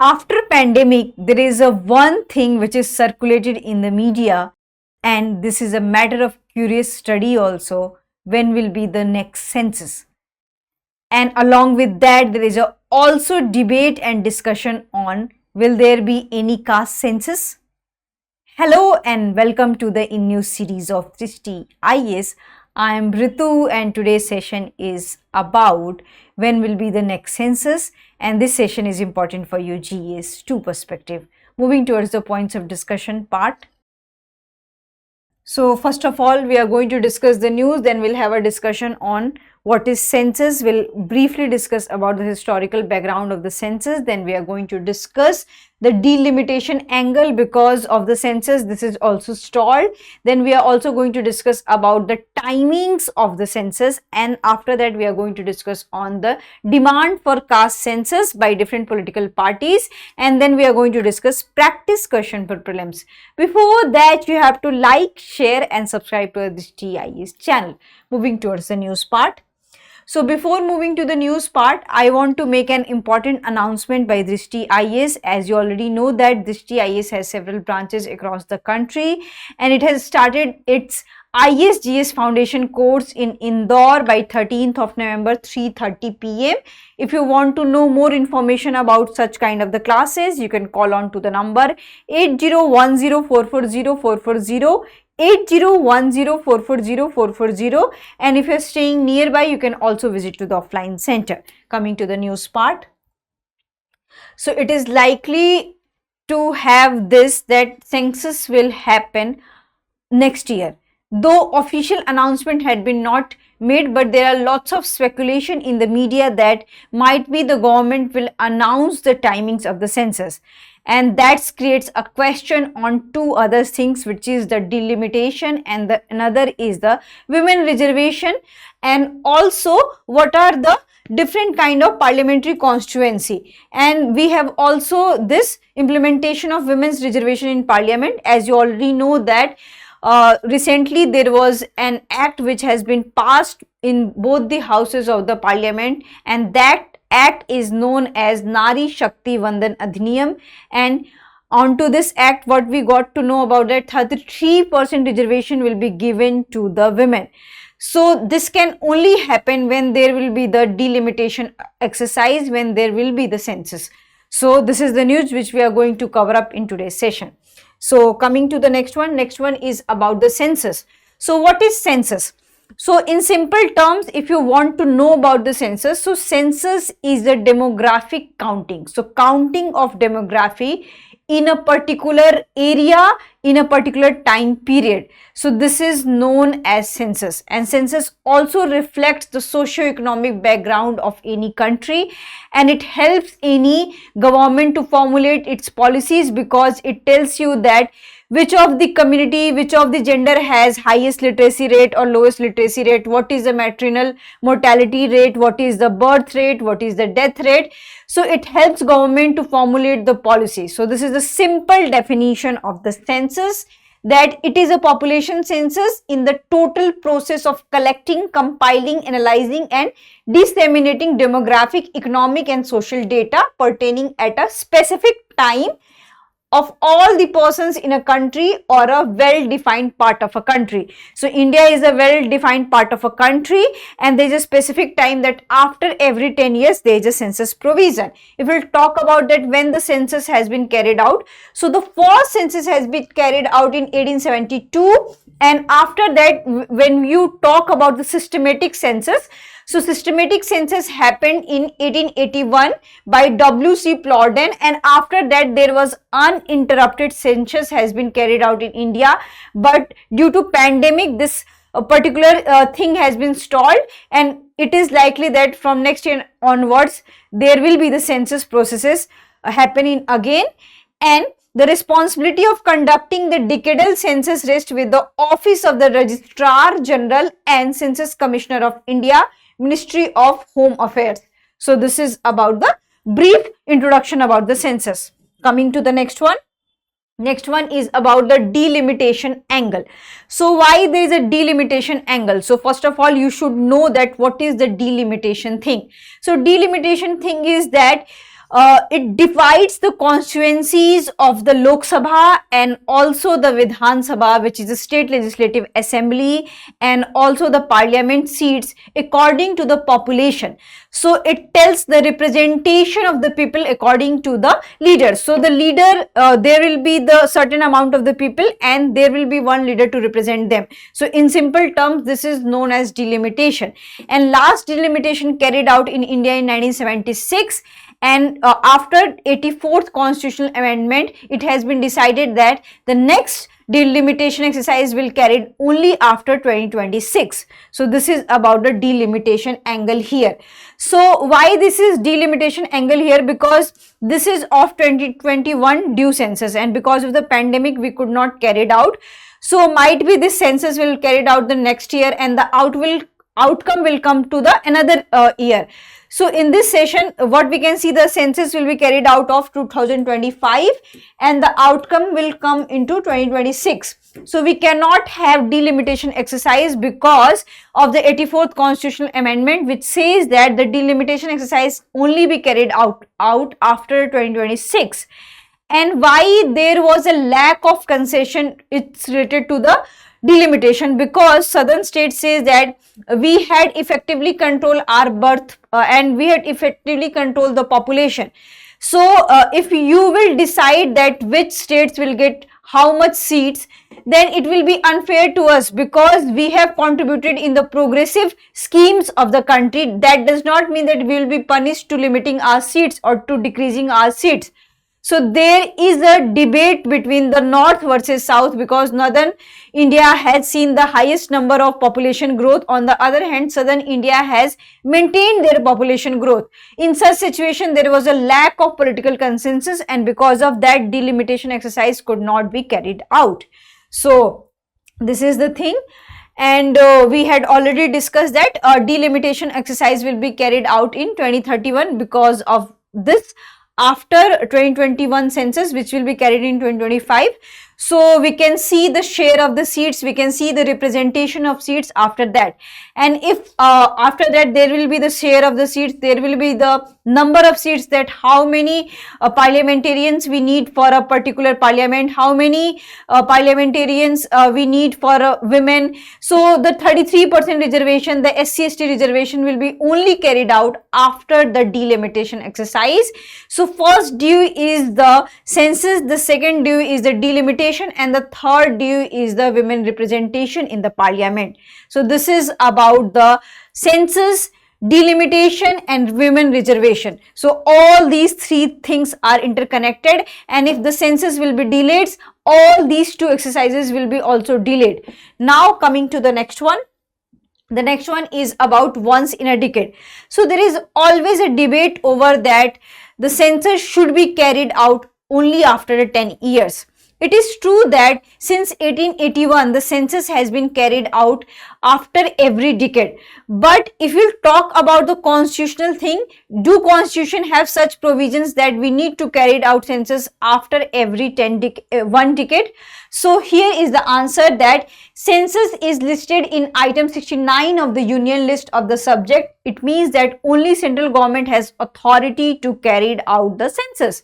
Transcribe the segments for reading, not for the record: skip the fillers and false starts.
After pandemic, there is a one thing which is circulated in the media, and this is a matter of curious study also. When will be the next census? And along with that, there is also debate and discussion on will there be any caste census? Hello and welcome to the InNews series of Drishti IAS. I am Ritu and today's session is about when will be the next census, and this session is important for your GES 2 perspective. Moving towards the points of discussion part. So first of all, we are going to discuss the news, then we'll have a discussion on what is census. We'll briefly discuss about the historical background of the census. Then we are going to discuss the delimitation angle because of the census. This is also stalled. Then we are also going to discuss about the timings of the census, and after that we are going to discuss on the demand for caste census by different political parties, and then we are going to discuss practice question for prelims. Before that, you have to like, share and subscribe to this TIAS channel. Moving towards the news part. So before moving to the news part, I want to make an important announcement by Drishti IAS. As you already know that Drishti IAS has several branches across the country, and it has started its ISGS Foundation course in Indore by 13th of November 3:30 PM. If you want to know more information about such kind of the classes, you can call on to the number 8010440440. 8010440440, and if you are staying nearby, you can also visit to the offline center. Coming to the news part. So it is likely to have this that census will happen next year. Though official announcement had been not made, but there are lots of speculation in the media that might be the government will announce the timings of the census. And that creates a question on two other things, which is the delimitation and another is the women reservation, and also what are the different kind of parliamentary constituency. And we have also this implementation of women's reservation in parliament. As you already know that recently there was an act which has been passed in both the houses of the parliament, and that act is known as Nari Shakti Vandan Adhiniyam. And onto this act, what we got to know about that 33% reservation will be given to the women. So this can only happen when there will be the delimitation exercise, when there will be the census. So this is the news which we are going to cover up in today's session. So coming to the next one is about the census. So what is census? So in simple terms, if you want to know about the census, so census is the demographic counting. So counting of demography in a particular area in a particular time period. So this is known as census, and census also reflects the socio-economic background of any country, and it helps any government to formulate its policies because it tells you that which of the community, which of the gender has highest literacy rate or lowest literacy rate, what is the maternal mortality rate, what is the birth rate, what is the death rate. So it helps government to formulate the policy. So this is the simple definition of the census, that it is a population census in the total process of collecting, compiling, analyzing and disseminating demographic, economic and social data pertaining at a specific time of all the persons in a country or a well-defined part of a country. So India is a well-defined part of a country, and there is a specific time that after every 10 years there is a census provision. If we will talk about that when the census has been carried out, so the first census has been carried out in 1872, and after that when you talk about the systematic census, so systematic census happened in 1881 by W.C. Plowden, and after that there was uninterrupted census has been carried out in India, but due to pandemic this particular thing has been stalled, and it is likely that from next year onwards there will be the census processes happening again, and the responsibility of conducting the decadal census rests with the Office of the Registrar General and Census Commissioner of India, Ministry of Home Affairs. So this is about the brief introduction about the census. Coming to the next one. Next one is about the delimitation angle. So why there is a delimitation angle? So first of all, you should know that what is the delimitation thing. So delimitation thing is that it divides the constituencies of the Lok Sabha and also the Vidhan Sabha, which is the state legislative assembly, and also the parliament seats according to the population. So it tells the representation of the people according to the leader. So the leader, there will be the certain amount of the people and there will be one leader to represent them. So in simple terms, this is known as delimitation. And last delimitation carried out in India in 1976. And after 84th constitutional amendment, it has been decided that the next delimitation exercise will carried only after 2026. So this is about the delimitation angle here. So why this is delimitation angle here? Because this is of 2021 due census, and because of the pandemic we could not carry it out. So might be this census will carried out the next year and the outcome will come to the another year. So in this session, what we can see, the census will be carried out of 2025 and the outcome will come into 2026. So we cannot have delimitation exercise because of the 84th constitutional amendment, which says that the delimitation exercise only be carried out after 2026. And why there was a lack of concession, it's related to the delimitation, because southern state says that we had effectively controlled our birth and we had effectively controlled the population. So if you will decide that which states will get how much seats, then it will be unfair to us because we have contributed in the progressive schemes of the country. That does not mean that we will be punished to limiting our seats or to decreasing our seats. So there is a debate between the north versus south, because northern India has seen the highest number of population growth. On the other hand, southern India has maintained their population growth. In such situation, there was a lack of political consensus, and because of that, delimitation exercise could not be carried out. So this is the thing. And we had already discussed that delimitation exercise will be carried out in 2031 because of this, after 2021 census, which will be carried in 2025. So we can see the share of the seats, we can see the representation of seats after that. And if after that there will be the share of the seats, there will be the number of seats, that how many parliamentarians we need for a particular parliament, how many parliamentarians we need for women. So the 33% reservation, the SC/ST reservation will be only carried out after the delimitation exercise. So first due is the census, the second due is the delimitation, and the third due is the women representation in the parliament. So this is about the census, delimitation and women reservation. So all these three things are interconnected, and if the census will be delayed, all these two exercises will be also delayed. Now coming to the next one. The next one is about once in a decade. So there is always a debate over that the census should be carried out only after 10 years. It is true that since 1881, the census has been carried out after every decade. But if you talk about the constitutional thing, do constitution have such provisions that we need to carry out census after every 1 decade? So here is the answer, that census is listed in item 69 of the union list of the subject. It means that only central government has authority to carry out the census.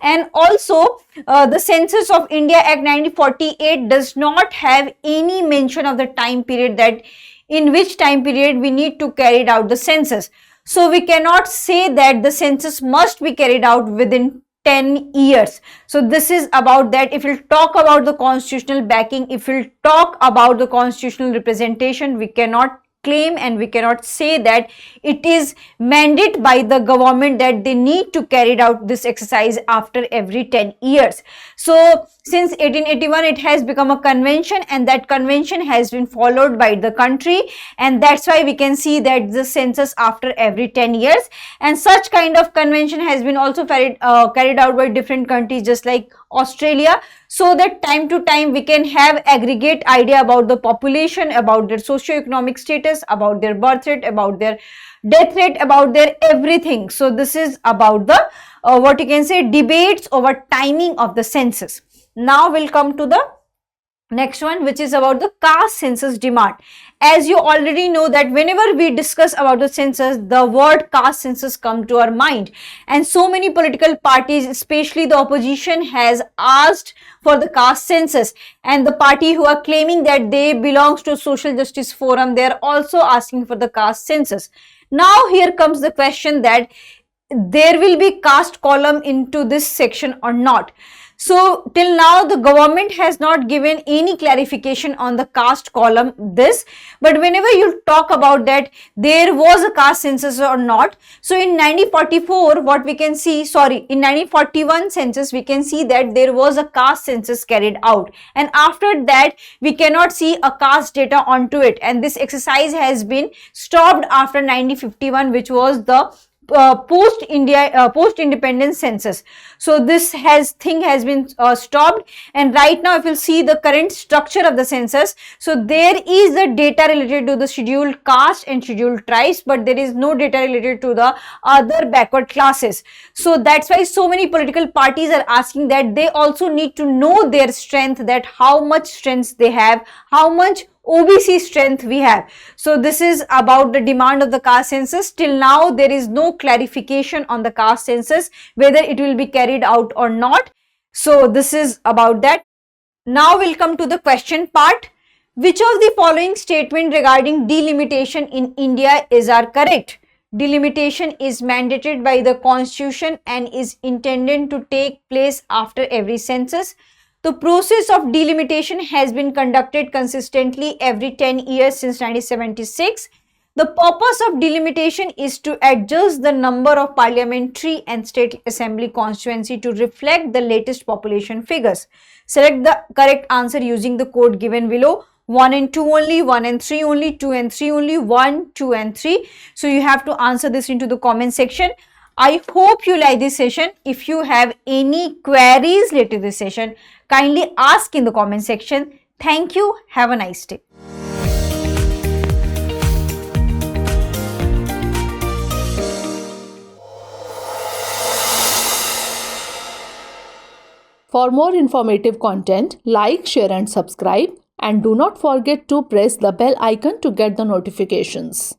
And also the Census of India Act 1948 does not have any mention of the time period, that in which time period we need to carry out the census. So we cannot say that the census must be carried out within 10 years. So this is about that. If we'll talk about the constitutional backing, if we'll talk about the constitutional representation, we cannot claim and we cannot say that it is mandated by the government that they need to carry out this exercise after every 10 years. So since 1881 it has become a convention, and that convention has been followed by the country, and that's why we can see that the census after every 10 years. And such kind of convention has been also carried out by different countries, just like Australia, so that time to time we can have aggregate idea about the population, about their socio-economic status, about their birth rate, about their death rate, about their everything. So this is about the what you can say debates over timing of the census. Now we'll come to the Next one, which is about the caste census demand. As you already know that whenever we discuss about the census, the word caste census come to our mind, and so many political parties, especially the opposition, has asked for the caste census, and the party who are claiming that they belongs to social justice forum, they are also asking for the caste census. Now here comes the question that there will be caste column into this section or not. So till now the government has not given any clarification on the caste column this, but whenever you talk about that there was a caste census or not, so in 1944 what we can see, in 1941 census we can see that there was a caste census carried out, and after that we cannot see a caste data onto it, and this exercise has been stopped after 1951, which was the post-independence census. So this thing has been stopped, and right now if you see the current structure of the census, so there is the data related to the scheduled caste and scheduled tribes, but there is no data related to the other backward classes. So that's why so many political parties are asking that they also need to know their strength, that how much strength they have, how much OBC strength we have. So this is about the demand of the caste census. Till now there is no clarification on the caste census, whether it will be carried out or not. So this is about that. Now we'll come to the question part. Which of the following statement regarding delimitation in India is correct? Delimitation is mandated by the constitution and is intended to take place after every census. The process of delimitation has been conducted consistently every 10 years since 1976. The purpose of delimitation is to adjust the number of parliamentary and state assembly constituency to reflect the latest population figures. Select the correct answer using the code given below. 1 and 2 only, 1 and 3 only, 2 and 3 only, 1, 2 and 3. So you have to answer this into the comment section. I hope you like this session. If you have any queries related to this session, kindly ask in the comment section. Thank you. Have a nice day. For more informative content, like, share and subscribe, and do not forget to press the bell icon to get the notifications.